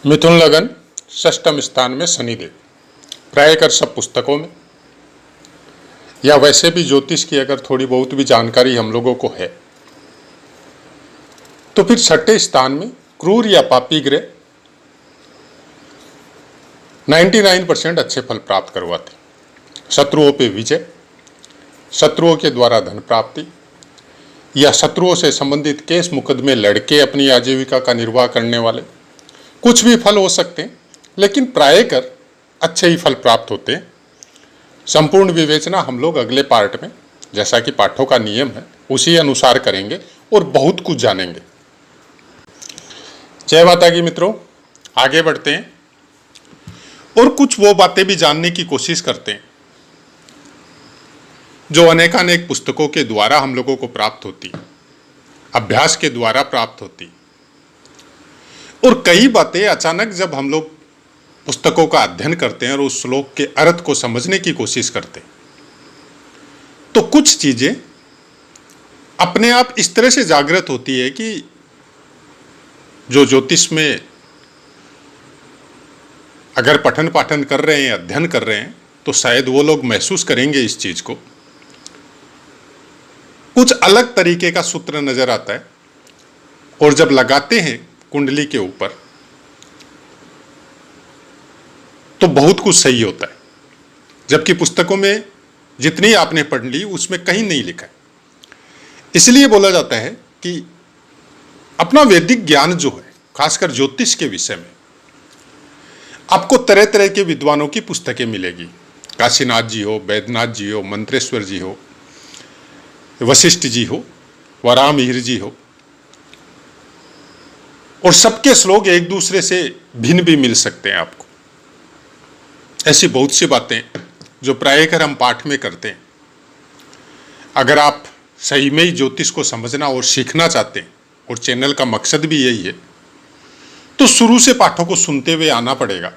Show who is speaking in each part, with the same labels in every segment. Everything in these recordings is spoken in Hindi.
Speaker 1: मिथुन लगन षष्ठम स्थान में शनिदेव। प्रायकर सब पुस्तकों में या वैसे भी ज्योतिष की अगर थोड़ी बहुत भी जानकारी हम लोगों को है तो फिर छठे स्थान में क्रूर या पापी ग्रह 99% अच्छे फल प्राप्त करवाते। शत्रुओं पे विजय, शत्रुओं के द्वारा धन प्राप्ति या शत्रुओं से संबंधित केस मुकदमे लड़के अपनी आजीविका का निर्वाह करने वाले, कुछ भी फल हो सकते हैं, लेकिन प्रायकर अच्छे ही फल प्राप्त होते हैं। संपूर्ण विवेचना हम लोग अगले पार्ट में, जैसा कि पाठों का नियम है, उसी अनुसार करेंगे और बहुत कुछ जानेंगे। जय माता की मित्रों, आगे बढ़ते हैं और कुछ वो बातें भी जानने की कोशिश करते हैं जो अनेकानेक पुस्तकों के द्वारा हम लोगों को प्राप्त होती, अभ्यास के द्वारा प्राप्त होती, और कई बातें अचानक जब हम लोग पुस्तकों का अध्ययन करते हैं और उस श्लोक के अर्थ को समझने की कोशिश करते हैं तो कुछ चीजें अपने आप इस तरह से जागृत होती है कि जो ज्योतिष में अगर पठन पाठन कर रहे हैं, अध्ययन कर रहे हैं, तो शायद वो लोग महसूस करेंगे इस चीज को। कुछ अलग तरीके का सूत्र नजर आता है और जब लगाते हैं कुंडली के ऊपर तो बहुत कुछ सही होता है, जबकि पुस्तकों में जितनी आपने पढ़ ली उसमें कहीं नहीं लिखा है। इसलिए बोला जाता है कि अपना वैदिक ज्ञान जो है, खासकर ज्योतिष के विषय में, आपको तरह तरह के विद्वानों की पुस्तकें मिलेगी। काशीनाथ जी हो, वैद्यनाथ जी हो, मंत्रेश्वर जी हो, वशिष्ठ जी हो, वराहमिहिर जी हो, और सबके श्लोक एक दूसरे से भिन्न भी मिल सकते हैं आपको। ऐसी बहुत सी बातें जो प्रायकर हम पाठ में करते हैं। अगर आप सही में ही ज्योतिष को समझना और सीखना चाहते हैं, और चैनल का मकसद भी यही है, तो शुरू से पाठों को सुनते हुए आना पड़ेगा।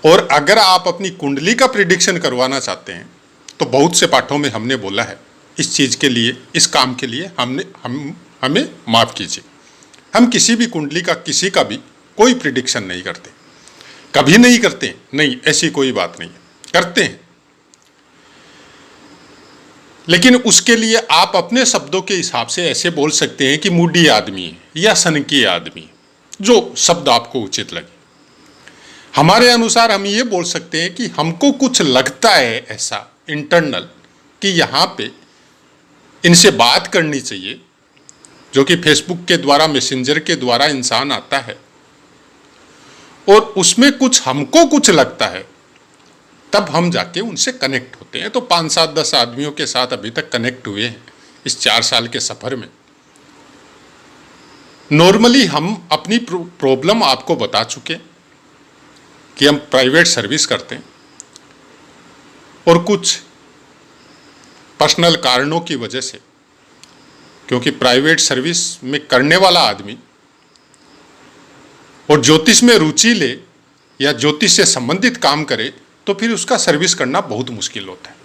Speaker 1: और अगर आप अपनी कुंडली का प्रिडिक्शन करवाना चाहते हैं तो बहुत से पाठों में हमने बोला है इस चीज के लिए, इस काम के लिए हमें माफ कीजिए, हम किसी भी कुंडली का, किसी का भी कोई प्रिडिक्शन नहीं करते। कभी नहीं करते, नहीं, ऐसी कोई बात नहीं है, करते हैं, लेकिन उसके लिए आप अपने शब्दों के हिसाब से ऐसे बोल सकते हैं कि मूडी आदमी है या सनकी आदमी है, जो शब्द आपको उचित लगे। हमारे अनुसार हम ये बोल सकते हैं कि हमको कुछ लगता है ऐसा इंटरनल कि यहाँ पे इनसे बात करनी चाहिए, जो कि फेसबुक के द्वारा, मैसेंजर के द्वारा इंसान आता है और उसमें कुछ हमको कुछ लगता है, तब हम जाके उनसे कनेक्ट होते हैं। तो 5, 7, 10 आदमियों के साथ अभी तक कनेक्ट हुए हैं इस 4 साल के सफर में। नॉर्मली हम अपनी प्रॉब्लम आपको बता चुके कि हम प्राइवेट सर्विस करते हैं और कुछ पर्सनल कारणों की वजह से, क्योंकि प्राइवेट सर्विस में करने वाला आदमी और ज्योतिष में रुचि ले या ज्योतिष से संबंधित काम करे तो फिर उसका सर्विस करना बहुत मुश्किल होता है।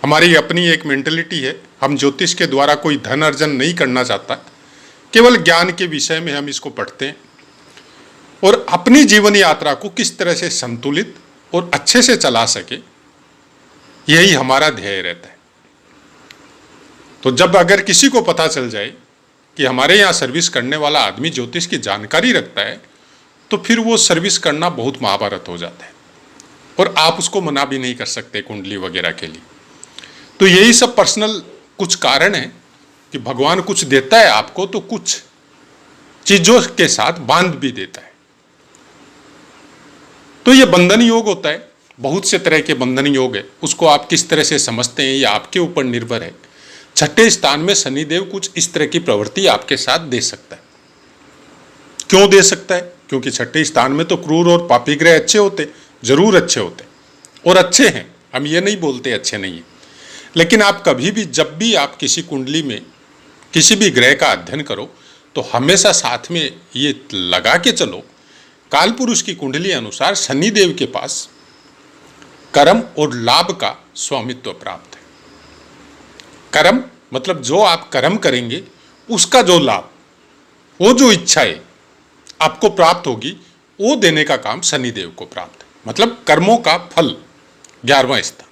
Speaker 1: हमारी अपनी एक मेंटलिटी है, हम ज्योतिष के द्वारा कोई धन अर्जन नहीं करना चाहता, केवल ज्ञान के विषय में हम इसको पढ़ते हैं और अपनी जीवन यात्रा को किस तरह से संतुलित और अच्छे से चला सके, यही हमारा ध्येय रहता है। तो जब अगर किसी को पता चल जाए कि हमारे यहाँ सर्विस करने वाला आदमी ज्योतिष की जानकारी रखता है, तो फिर वो सर्विस करना बहुत महाभारत हो जाता है और आप उसको मना भी नहीं कर सकते कुंडली वगैरह के लिए। तो यही सब पर्सनल कुछ कारण है कि भगवान कुछ देता है आपको तो कुछ चीजों के साथ बांध भी देता है। तो ये बंधन योग होता है, बहुत से तरह के बंधन योग है, उसको आप किस तरह से समझते हैं या आपके ऊपर निर्भर है। छठे स्थान में शनिदेव कुछ इस तरह की प्रवृत्ति आपके साथ दे सकता है। क्यों दे सकता है? क्योंकि छठे स्थान में तो क्रूर और पापी ग्रह अच्छे होते, जरूर अच्छे होते और अच्छे हैं, हम ये नहीं बोलते अच्छे नहीं है, लेकिन आप कभी भी, जब भी आप किसी कुंडली में किसी भी ग्रह का अध्ययन करो तो हमेशा साथ में ये लगा के चलो, काल पुरुष की कुंडली अनुसार शनिदेव के पास कर्म और लाभ का स्वामित्व प्राप्त है। कर्म मतलब जो आप कर्म करेंगे उसका जो लाभ, वो जो इच्छा है, आपको प्राप्त होगी, वो देने का काम शनिदेव को प्राप्त है। मतलब कर्मों का फल 11वां स्थान।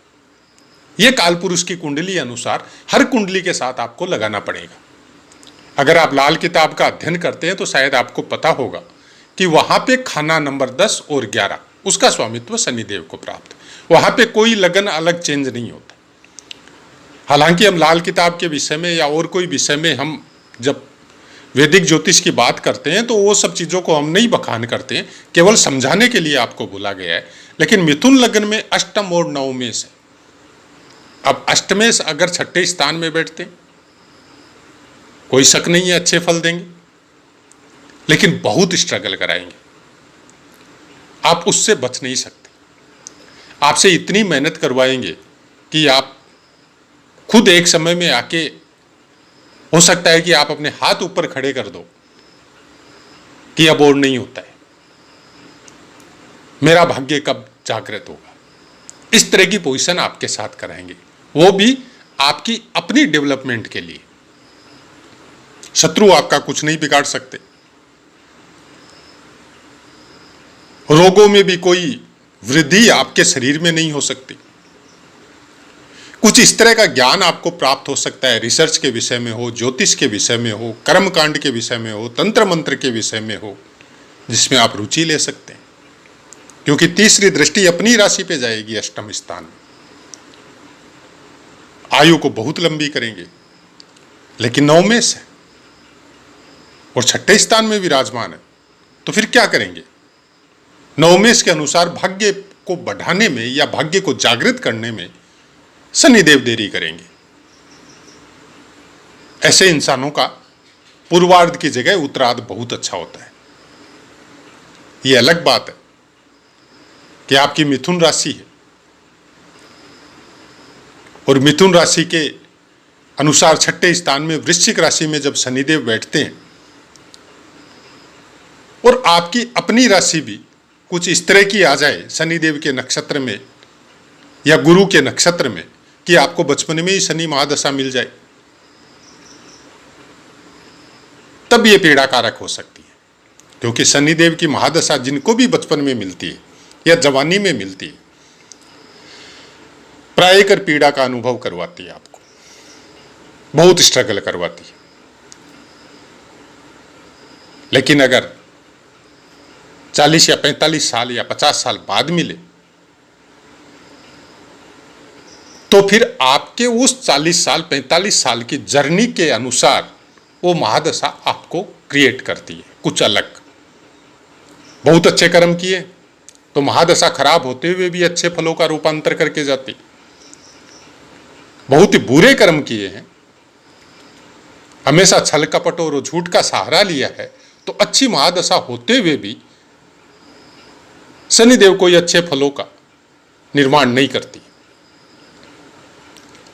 Speaker 1: ये कालपुरुष की कुंडली अनुसार हर कुंडली के साथ आपको लगाना पड़ेगा। अगर आप लाल किताब का अध्ययन करते हैं तो शायद आपको पता होगा कि वहां पे खाना नंबर 10 और 11 उसका स्वामित्व शनिदेव को प्राप्त है। वहां पे कोई लगन अलग चेंज नहीं होता। हालांकि हम लाल किताब के विषय में या और कोई विषय में हम जब वैदिक ज्योतिष की बात करते हैं तो वो सब चीज़ों को हम नहीं बखान करते हैं, केवल समझाने के लिए आपको बोला गया है। लेकिन मिथुन लग्न में अष्टम और नवमेश है। अब अष्टमेश अगर छठे स्थान में बैठते हैं, कोई शक नहीं है अच्छे फल देंगे, लेकिन बहुत स्ट्रगल कराएंगे। आप उससे बच नहीं सकते। आपसे इतनी मेहनत करवाएंगे कि आप खुद एक समय में आके, हो सकता है कि आप अपने हाथ ऊपर खड़े कर दो कि अब और नहीं होता है, मेरा भाग्य कब जागृत होगा। इस तरह की पोजीशन आपके साथ कराएंगे, वो भी आपकी अपनी डेवलपमेंट के लिए। शत्रु आपका कुछ नहीं बिगाड़ सकते। रोगों में भी कोई वृद्धि आपके शरीर में नहीं हो सकती। कुछ इस तरह का ज्ञान आपको प्राप्त हो सकता है, रिसर्च के विषय में हो, ज्योतिष के विषय में हो, कर्मकांड के विषय में हो, तंत्र मंत्र के विषय में हो, जिसमें आप रुचि ले सकते हैं। क्योंकि तीसरी दृष्टि अपनी राशि पे जाएगी अष्टम स्थान में। आयु को बहुत लंबी करेंगे, लेकिन नवमेश है और छठे स्थान में विराजमान है, तो फिर क्या करेंगे? नवमेश के अनुसार भाग्य को बढ़ाने में या भाग्य को जागृत करने में शनिदेव देरी करेंगे। ऐसे इंसानों का पूर्वार्ध की जगह उत्तरार्ध बहुत अच्छा होता है। यह अलग बात है कि आपकी मिथुन राशि है और मिथुन राशि के अनुसार छठे स्थान में वृश्चिक राशि में जब शनिदेव बैठते हैं और आपकी अपनी राशि भी कुछ इस तरह की आ जाए शनिदेव के नक्षत्र में या गुरु के नक्षत्र में कि आपको बचपन में ही शनि महादशा मिल जाए, तब ये पीड़ाकारक हो सकती है। क्योंकि शनिदेव की महादशा जिनको भी बचपन में मिलती है या जवानी में मिलती है, प्राय कर पीड़ा का अनुभव करवाती है, आपको बहुत स्ट्रगल करवाती है। लेकिन अगर 40 या 45 साल या 50 साल बाद मिले तो फिर आपके उस 40 साल 45 साल की जर्नी के अनुसार वो महादशा आपको क्रिएट करती है कुछ अलग। बहुत अच्छे कर्म किए तो महादशा खराब होते हुए भी अच्छे फलों का रूपांतर करके जाती। बहुत ही बुरे कर्म किए हैं, हमेशा छल कपट और झूठ का सहारा लिया है, तो अच्छी महादशा होते हुए भी शनिदेव कोई अच्छे फलों का निर्माण नहीं करती।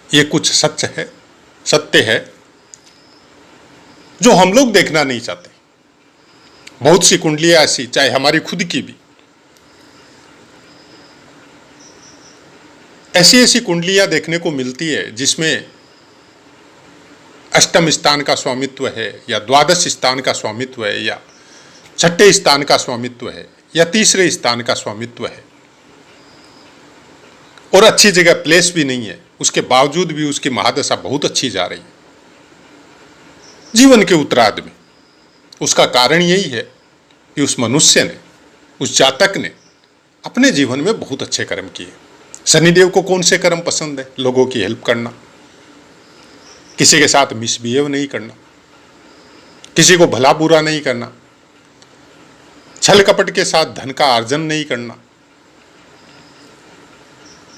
Speaker 1: ये कुछ सत्य है जो हम लोग देखना नहीं चाहते। बहुत सी कुंडलियां ऐसी, चाहे हमारी खुद की भी, ऐसी कुंडलियां देखने को मिलती है जिसमें अष्टम स्थान का स्वामित्व है या द्वादश स्थान का स्वामित्व है या छठे स्थान का स्वामित्व है या तीसरे स्थान का स्वामित्व है और अच्छी जगह प्लेस भी नहीं है, उसके बावजूद भी उसकी महादशा बहुत अच्छी जा रही है जीवन के उत्तरार्ध में। उसका कारण यही है कि उस मनुष्य ने, उस जातक ने अपने जीवन में बहुत अच्छे कर्म किए। शनिदेव को कौन से कर्म पसंद है? लोगों की हेल्प करना, किसी के साथ मिसबिहेव नहीं करना, किसी को भला बुरा नहीं करना, छल कपट के साथ धन का अर्जन नहीं करना।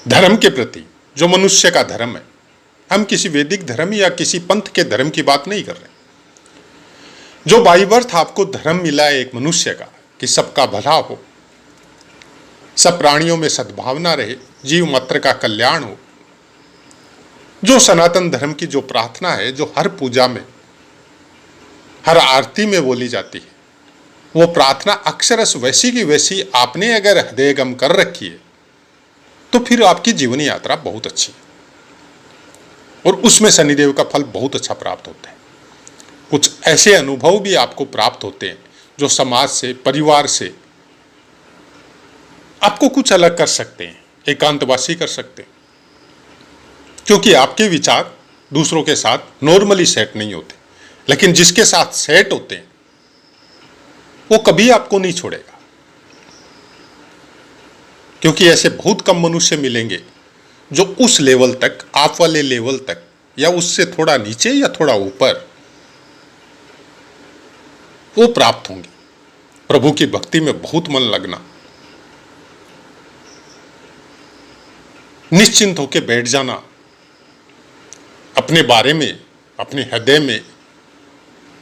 Speaker 1: धर्म के प्रति जो मनुष्य का धर्म है, हम किसी वैदिक धर्म या किसी पंथ के धर्म की बात नहीं कर रहे। जो बाई बर्थ आपको धर्म मिला है एक मनुष्य का कि सबका भला हो, सब प्राणियों में सद्भावना रहे, जीव मात्र का कल्याण हो, जो सनातन धर्म की जो प्रार्थना है, जो हर पूजा में, हर आरती में बोली जाती है, वो प्रार्थना अक्षरश वैसी की वैसी आपने अगर हृदयगम कर रखी है तो फिर आपकी जीवनी यात्रा बहुत अच्छी है और उसमें शनिदेव का फल बहुत अच्छा प्राप्त होता है। कुछ ऐसे अनुभव भी आपको प्राप्त होते हैं जो समाज से, परिवार से आपको कुछ अलग कर सकते हैं, एकांतवासी कर सकते हैं, क्योंकि आपके विचार दूसरों के साथ नॉर्मली सेट नहीं होते, लेकिन जिसके साथ सेट होते हैं वो कभी आपको नहीं छोड़ेगा, क्योंकि ऐसे बहुत कम मनुष्य मिलेंगे जो उस लेवल तक, आप वाले लेवल तक, या उससे थोड़ा नीचे या थोड़ा ऊपर वो प्राप्त होंगे। प्रभु की भक्ति में बहुत मन लगना, निश्चिंत होकर बैठ जाना, अपने बारे में, अपने हृदय में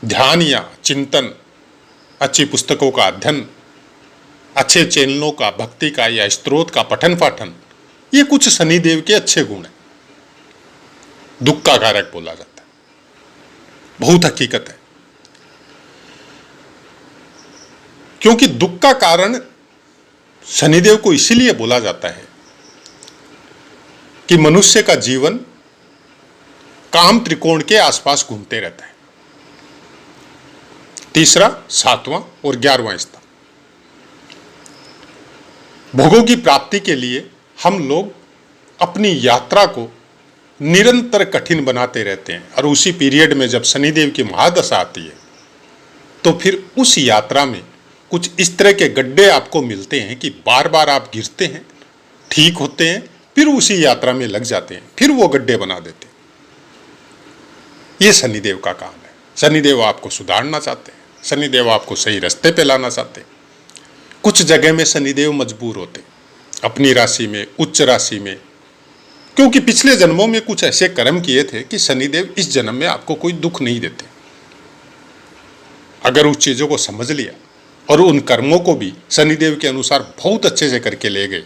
Speaker 1: ध्यान या चिंतन, अच्छी पुस्तकों का अध्ययन, अच्छे चैनलों का, भक्ति का या स्तोत्र का पठन पाठन, ये कुछ शनिदेव के अच्छे गुण हैं। दुख का कारक बोला जाता है, बहुत हकीकत है, क्योंकि दुख का कारण शनिदेव को इसीलिए बोला जाता है कि मनुष्य का जीवन काम त्रिकोण के आसपास घूमते रहता है। तीसरा, 7वां और 11वां स्थान, भोगों की प्राप्ति के लिए हम लोग अपनी यात्रा को निरंतर कठिन बनाते रहते हैं, और उसी पीरियड में जब शनिदेव की महादशा आती है तो फिर उस यात्रा में कुछ इस तरह के गड्ढे आपको मिलते हैं कि बार बार आप गिरते हैं, ठीक होते हैं, फिर उसी यात्रा में लग जाते हैं, फिर वो गड्ढे बना देते हैं। ये शनिदेव का काम है। शनिदेव आपको सुधारना चाहते हैं, शनिदेव आपको सही रास्ते पे लाना चाहते हैं। कुछ जगह में शनिदेव मजबूर होते, अपनी राशि में, उच्च राशि में, क्योंकि पिछले जन्मों में कुछ ऐसे कर्म किए थे कि शनिदेव इस जन्म में आपको कोई दुख नहीं देते। अगर उस चीज़ों को समझ लिया और उन कर्मों को भी शनिदेव के अनुसार बहुत अच्छे से करके ले गए,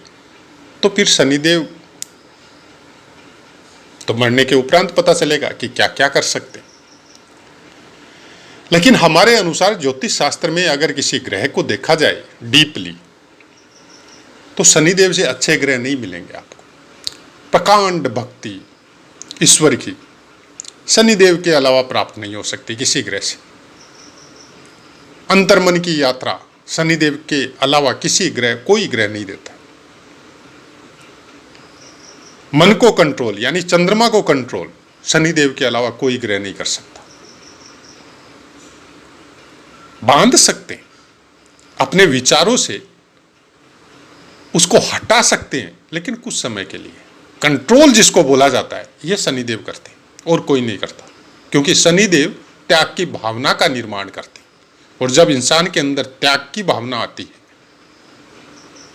Speaker 1: तो फिर शनिदेव तो मरने के उपरांत पता चलेगा कि क्या क्या कर सकते। लेकिन हमारे अनुसार ज्योतिष शास्त्र में अगर किसी ग्रह को देखा जाए डीपली, तो शनिदेव से अच्छे ग्रह नहीं मिलेंगे आपको। प्रकांड भक्ति ईश्वर की शनिदेव के अलावा प्राप्त नहीं हो सकती किसी ग्रह से। अंतर्मन की यात्रा शनिदेव के अलावा किसी ग्रह, कोई ग्रह नहीं देता। मन को कंट्रोल यानी चंद्रमा को कंट्रोल शनिदेव के अलावा कोई ग्रह नहीं कर सकता। बांध सकते हैं अपने विचारों से, उसको हटा सकते हैं, लेकिन कुछ समय के लिए। कंट्रोल जिसको बोला जाता है ये शनिदेव करते हैं और कोई नहीं करता, क्योंकि शनिदेव त्याग की भावना का निर्माण करते हैं। और जब इंसान के अंदर त्याग की भावना आती है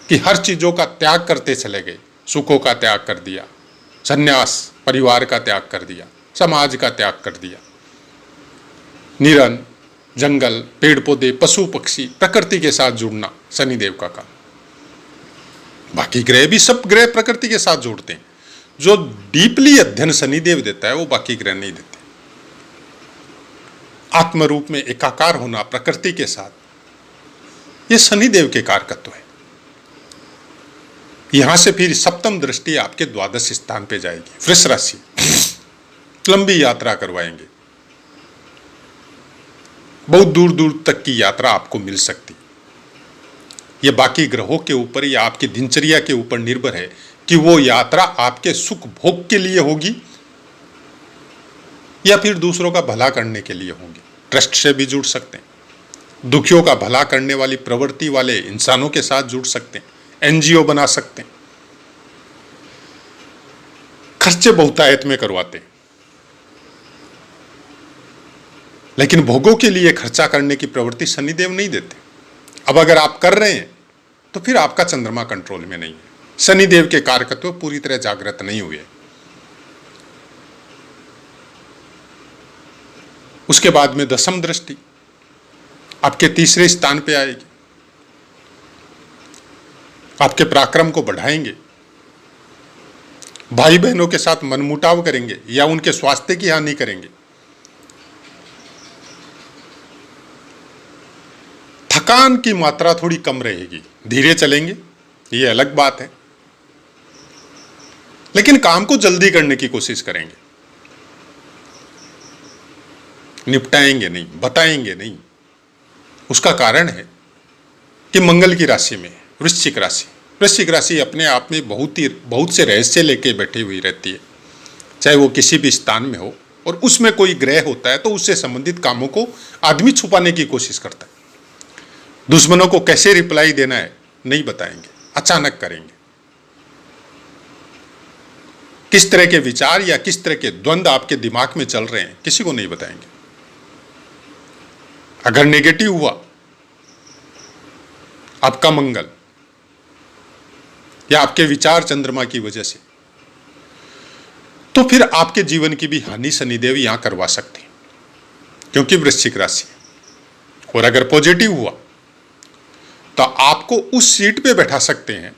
Speaker 1: कि हर चीजों का त्याग करते चले गए, सुखों का त्याग कर दिया, संन्यास, परिवार का त्याग कर दिया, समाज का त्याग कर दिया, निरन, जंगल, पेड़ पौधे, पशु पक्षी, प्रकृति के साथ जुड़ना शनिदेव का काम। बाकी ग्रह भी, सब ग्रह प्रकृति के साथ जुड़ते हैं। जो डीपली अध्ययन शनिदेव देता है वो बाकी ग्रह नहीं देते। आत्म रूप में एकाकार होना प्रकृति के साथ, ये शनिदेव के कारकत्व है। यहां से फिर सप्तम दृष्टि आपके द्वादश स्थान पे जाएगी, वृष राशि, लंबी यात्रा करवाएंगे, बहुत दूर दूर तक की यात्रा आपको मिल सकती। ये बाकी ग्रहों के ऊपर या आपकी दिनचर्या के ऊपर निर्भर है कि वो यात्रा आपके सुख भोग के लिए होगी या फिर दूसरों का भला करने के लिए होंगे। ट्रस्ट से भी जुड़ सकते हैं, दुखियों का भला करने वाली प्रवृत्ति वाले इंसानों के साथ जुड़ सकते हैं, एनजीओ बना सकते हैं। खर्चे बहुतायत में करवाते हैं, लेकिन भोगों के लिए खर्चा करने की प्रवृत्ति शनिदेव नहीं देते। अब अगर आप कर रहे हैं तो फिर आपका चंद्रमा कंट्रोल में नहीं है, शनिदेव के कारकत्व पूरी तरह जागृत नहीं हुए। उसके बाद में दशम दृष्टि आपके तीसरे स्थान पे आएगी, आपके पराक्रम को बढ़ाएंगे, भाई बहनों के साथ मनमुटाव करेंगे या उनके स्वास्थ्य की हानि करेंगे, थकान की मात्रा थोड़ी कम रहेगी, धीरे चलेंगे, ये अलग बात है, लेकिन काम को जल्दी करने की कोशिश करेंगे, निपटाएंगे नहीं, बताएंगे नहीं, उसका कारण है कि मंगल की राशि में वृश्चिक राशि, वृश्चिक राशि अपने आप में बहुत से रहस्य लेके बैठी हुई रहती है, चाहे वो किसी भी स्थान में हो, और उसमें कोई ग्रह होता है तो उससे संबंधित कामों को आदमी छुपाने की कोशिश करता है। दुश्मनों को कैसे रिप्लाई देना है नहीं बताएंगे, अचानक करेंगे। किस तरह के विचार या किस तरह के द्वंद्व आपके दिमाग में चल रहे हैं किसी को नहीं बताएंगे। अगर नेगेटिव हुआ आपका मंगल या आपके विचार चंद्रमा की वजह से, तो फिर आपके जीवन की भी हानि शनिदेव यहां करवा सकते हैं, क्योंकि वृश्चिक राशि है। और अगर पॉजिटिव हुआ तो आपको उस सीट पे बैठा सकते हैं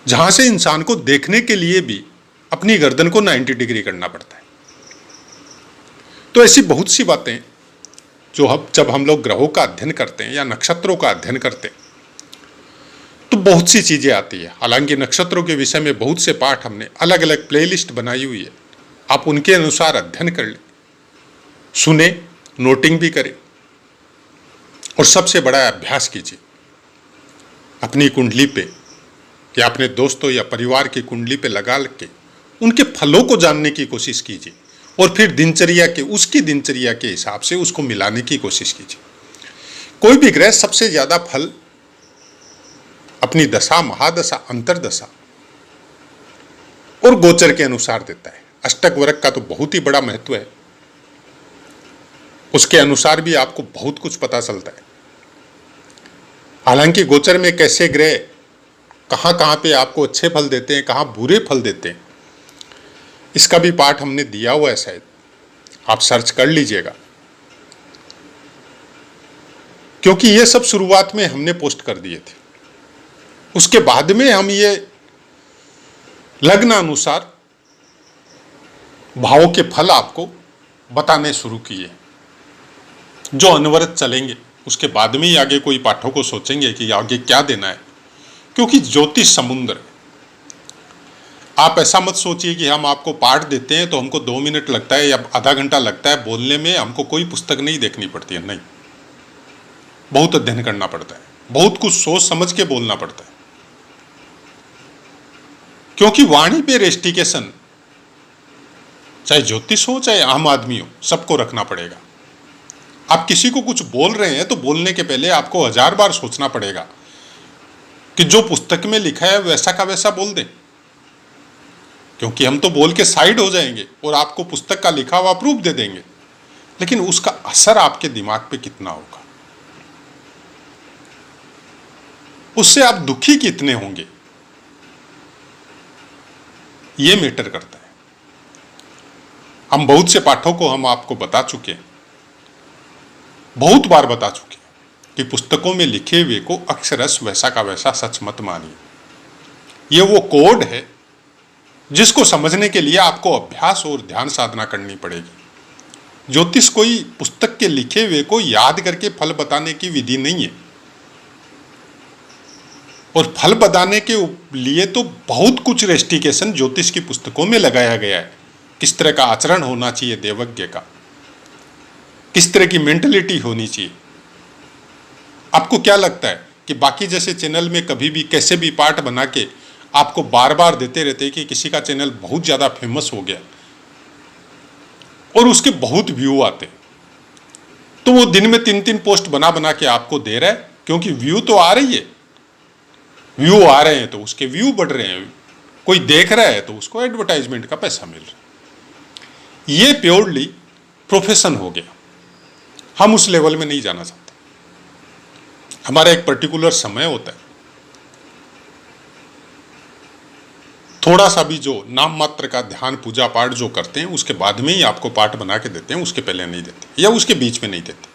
Speaker 1: जहां से इंसान को देखने के लिए भी अपनी गर्दन को 90 डिग्री करना पड़ता है। तो ऐसी बहुत सी बातें जो जब हम लोग ग्रहों का अध्ययन करते हैं या नक्षत्रों का अध्ययन करते हैं तो बहुत सी चीजें आती है। हालांकि नक्षत्रों के विषय में बहुत से पाठ हमने अलग अलग प्लेलिस्ट बनाई हुई है, आप उनके अनुसार अध्ययन कर लें, सुने, नोटिंग भी करें, और सबसे बड़ा अभ्यास कीजिए। अपनी कुंडली पे या अपने दोस्तों या परिवार की कुंडली पे लगा के उनके फलों को जानने की कोशिश कीजिए, और फिर उसकी दिनचर्या के हिसाब से उसको मिलाने की कोशिश कीजिए। कोई भी ग्रह सबसे ज्यादा फल अपनी दशा, महादशा, अंतरदशा और गोचर के अनुसार देता है। अष्टक वर्ग का तो बहुत ही बड़ा महत्व है, उसके अनुसार भी आपको बहुत कुछ पता चलता है। हालांकि गोचर में कैसे ग्रह कहां कहां पे आपको अच्छे फल देते हैं, कहां बुरे फल देते हैं, इसका भी पाठ हमने दिया हुआ है, शायद आप सर्च कर लीजिएगा, क्योंकि ये सब शुरुआत में हमने पोस्ट कर दिए थे। उसके बाद में हम ये लग्न अनुसार भावों के फल आपको बताने शुरू किए, जो अनवरत चलेंगे। उसके बाद में ही आगे कोई पाठों को सोचेंगे कि आगे क्या देना है, क्योंकि ज्योतिष समुद्र है। आप ऐसा मत सोचिए कि हम आपको पाठ देते हैं तो हमको 2 मिनट लगता है या आधा घंटा लगता है बोलने में, हमको कोई पुस्तक नहीं देखनी पड़ती है, नहीं, बहुत अध्ययन करना पड़ता है, बहुत कुछ सोच समझ के बोलना पड़ता है, क्योंकि वाणी पे रेस्टिकेशन, चाहे ज्योतिष हो चाहे आम आदमी हो, सबको रखना पड़ेगा। आप किसी को कुछ बोल रहे हैं तो बोलने के पहले आपको 1000 बार सोचना पड़ेगा कि जो पुस्तक में लिखा है वैसा का वैसा बोल दें, क्योंकि हम तो बोल के साइड हो जाएंगे और आपको पुस्तक का लिखा हुआ प्रूफ दे देंगे, लेकिन उसका असर आपके दिमाग पे कितना होगा, उससे आप दुखी कितने होंगे, ये मैटर करता है। हम बहुत से पाठों को हम आपको बता चुके हैं, बहुत बार बता चुके हैं कि पुस्तकों में लिखे हुए को अक्षरश वैसा का वैसा सच मत मानिए। ये वो कोड है जिसको समझने के लिए आपको अभ्यास और ध्यान साधना करनी पड़ेगी। ज्योतिष कोई पुस्तक के लिखे हुए को याद करके फल बताने की विधि नहीं है, और फल बताने के लिए तो बहुत कुछ रेस्टिकेशन ज्योतिष की पुस्तकों में लगाया गया है। किस तरह का आचरण होना चाहिए देवज्ञ का, किस तरह की मेंटलिटी होनी चाहिए। आपको क्या लगता है कि बाकी जैसे चैनल में कभी भी कैसे भी पाठ बना के आपको बार बार देते रहते कि किसी का चैनल बहुत ज़्यादा फेमस हो गया और उसके बहुत व्यू आते, तो वो दिन में 3-3 पोस्ट बना बना के आपको दे रहा है, क्योंकि व्यू तो आ रही है, व्यू आ रहे हैं तो उसके व्यू बढ़ रहे हैं, कोई देख रहा है तो उसको एडवर्टाइजमेंट का पैसा मिल रहा है। ये प्योरली प्रोफेशन हो गया, हम उस लेवल में नहीं जाना चाहते। हमारा एक पर्टिकुलर समय होता है, थोड़ा सा भी जो नाम मात्र का ध्यान पूजा पाठ जो करते हैं उसके बाद में ही आपको पाठ बना के देते हैं, उसके पहले नहीं देते या उसके बीच में नहीं देते।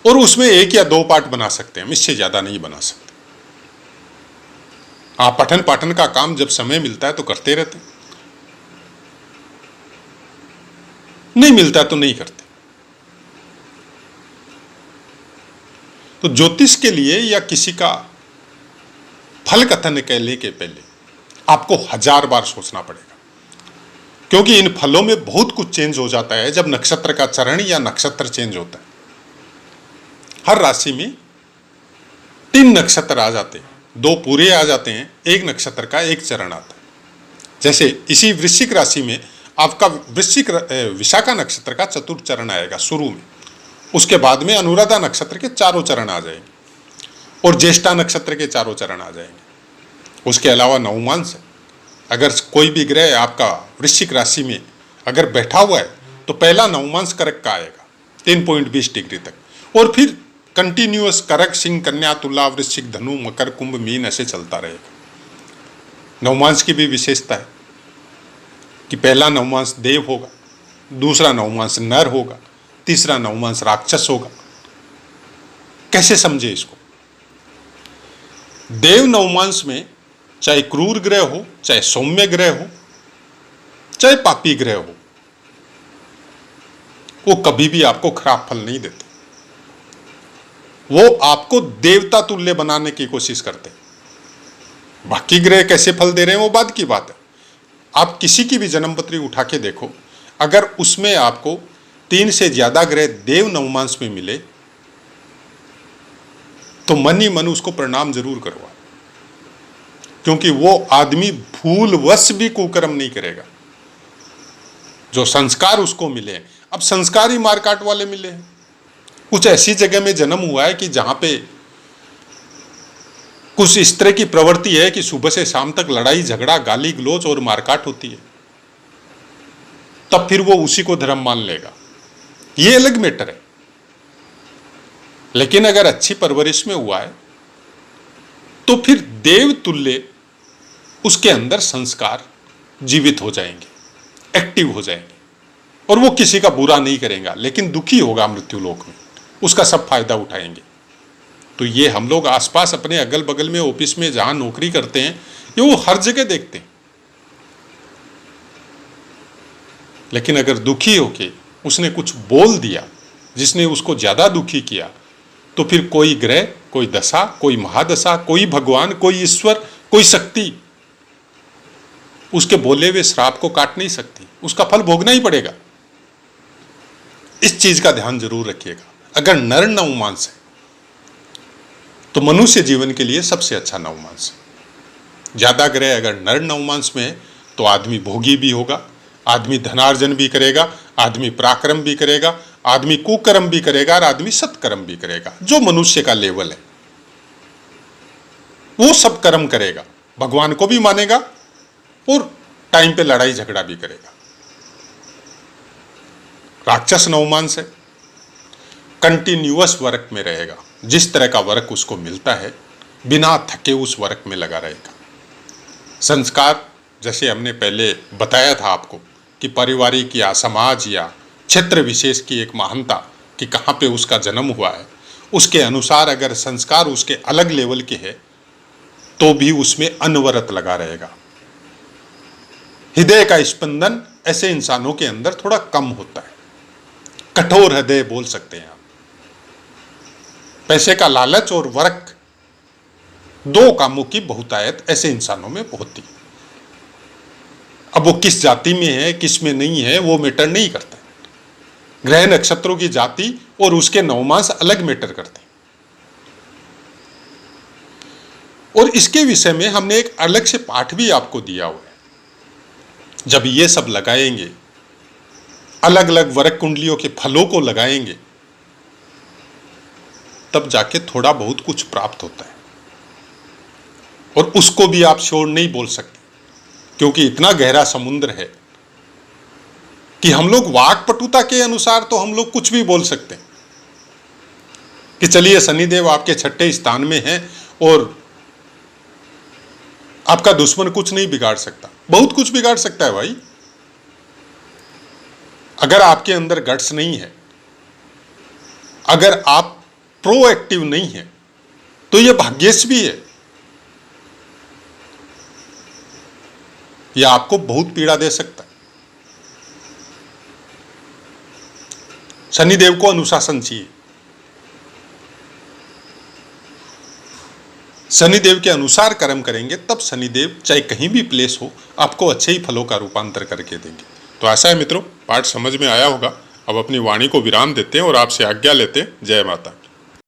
Speaker 1: और उसमें 1 या 2 पाठ बना सकते हैं, इससे ज्यादा नहीं बना सकते। आप पठन पाठन का काम जब समय मिलता है तो करते रहते, नहीं मिलता तो नहीं करते। तो ज्योतिष के लिए या किसी का फल कथन कहने के पहले आपको 1000 बार सोचना पड़ेगा। क्योंकि इन फलों में बहुत कुछ चेंज हो जाता है जब नक्षत्र का चरण या नक्षत्र चेंज होता है। हर राशि में 3 नक्षत्र आ जाते हैं, 2 पूरे आ जाते हैं, 1 नक्षत्र का 1 चरण आता है। जैसे इसी वृश्चिक राशि में आपका विशाखा नक्षत्र का चतुर्थ चरण आएगा शुरू में, उसके बाद में अनुराधा नक्षत्र के चारों चरण आ जाएंगे और ज्येष्ठा नक्षत्र के चारों चरण आ जाएंगे। उसके अलावा नवमांश, अगर कोई भी ग्रह आपका वृश्चिक राशि में अगर बैठा हुआ है तो पहला नवमांश करक का आएगा 3.20 डिग्री तक, और फिर कंटिन्यूअस करक, सिंह, कन्या, तुला, वृश्चिक, धनु, मकर, कुंभ, मीन ऐसे चलता रहेगा। नवमांश की भी विशेषता है कि पहला नवमांश देव होगा, दूसरा नवमांश नर होगा, तीसरा नवमांश राक्षस होगा। कैसे समझे इसको? देव नवमांश में चाहे क्रूर ग्रह हो, चाहे सौम्य ग्रह हो, चाहे पापी ग्रह हो, वो कभी भी आपको खराब फल नहीं देते। वो आपको देवता तुल्य बनाने की कोशिश करते हैं। बाकी ग्रह कैसे फल दे रहे हैं वो बाद की बात है। आप किसी की भी जन्मपत्री उठा के देखो, अगर उसमें आपको 3 से ज्यादा ग्रह देव नवमांश में मिले तो मन ही मन उसको प्रणाम जरूर करवा, क्योंकि वो आदमी भूलवश भी कुकर्म नहीं करेगा। जो संस्कार उसको मिले, अब संस्कार ही मारकाट वाले मिले हैं। कुछ ऐसी जगह में जन्म हुआ है कि जहां पे कुछ इस तरह की प्रवृत्ति है कि सुबह से शाम तक लड़ाई झगड़ा, गाली गलौज और मारकाट होती है, तब फिर वो उसी को धर्म मान लेगा, ये अलग मैटर है। लेकिन अगर अच्छी परवरिश में हुआ है तो फिर देव तुल्य उसके अंदर संस्कार जीवित हो जाएंगे, एक्टिव हो जाएंगे, और वो किसी का बुरा नहीं करेगा, लेकिन दुखी होगा मृत्यु लोक में, उसका सब फायदा उठाएंगे। तो ये हम लोग आसपास अपने अगल बगल में ऑफिस में जहां नौकरी करते हैं, ये वो हर जगह देखते हैं। लेकिन अगर दुखी होके उसने कुछ बोल दिया जिसने उसको ज्यादा दुखी किया, तो फिर कोई ग्रह, कोई दशा, कोई महादशा, कोई भगवान, कोई ईश्वर, कोई शक्ति उसके बोले हुए श्राप को काट नहीं सकती, उसका फल भोगना ही पड़ेगा। इस चीज का ध्यान जरूर रखिएगा। अगर नर नवमांश है तो मनुष्य जीवन के लिए सबसे अच्छा नवमांश है। ज्यादा ग्रह अगर नर नवमांश में है तो आदमी भोगी भी होगा, आदमी धनार्जन भी करेगा, आदमी पराक्रम भी करेगा, आदमी कुकर्म भी करेगा और आदमी सत्कर्म भी करेगा। जो मनुष्य का लेवल है वो सब कर्म करेगा, भगवान को भी मानेगा और टाइम पे लड़ाई झगड़ा भी करेगा। राक्षस नवमांश है, कंटिन्यूअस वर्क में रहेगा, जिस तरह का वर्क उसको मिलता है बिना थके उस वर्क में लगा रहेगा। संस्कार, जैसे हमने पहले बताया था आपको कि पारिवारिक या समाज या क्षेत्र विशेष की एक महानता कि कहाँ पे उसका जन्म हुआ है, उसके अनुसार अगर संस्कार उसके अलग लेवल के है तो भी उसमें अनवरत लगा रहेगा। हृदय का स्पंदन ऐसे इंसानों के अंदर थोड़ा कम होता है, कठोर हृदय बोल सकते हैं आप। पैसे का लालच और वर्क, 2 कामों की बहुतायत ऐसे इंसानों में होती है। अब वो किस जाति में है किस में नहीं है वो मैटर नहीं करता। ग्रह नक्षत्रों की जाति और उसके नवमांश अलग मैटर करते हैं। और इसके विषय में हमने एक अलग से पाठ भी आपको दिया हुआ है। जब ये सब लगाएंगे, अलग अलग वर्ग कुंडलियों के फलों को लगाएंगे, तब जाके थोड़ा बहुत कुछ प्राप्त होता है। और उसको भी आप श्योर नहीं बोल सकते, क्योंकि इतना गहरा समुद्र है कि हम लोग वाक्पटुता के अनुसार तो हम लोग कुछ भी बोल सकते हैं कि चलिए शनिदेव आपके 6ठे स्थान में है और आपका दुश्मन कुछ नहीं बिगाड़ सकता। बहुत कुछ बिगाड़ सकता है भाई। अगर आपके अंदर गट्स नहीं है, अगर आप प्रोएक्टिव नहीं है, तो यह भाग्यश भी है, यह आपको बहुत पीड़ा दे सकता है। शनिदेव को अनुशासन चाहिए। शनिदेव के अनुसार कर्म करेंगे तब शनिदेव चाहे कहीं भी प्लेस हो आपको अच्छे ही फलों का रूपांतर करके देंगे। तो ऐसा है मित्रों, पाठ समझ में आया होगा। अब अपनी वाणी को विराम देते हैं और आपसे आज्ञा लेते हैं। जय माता।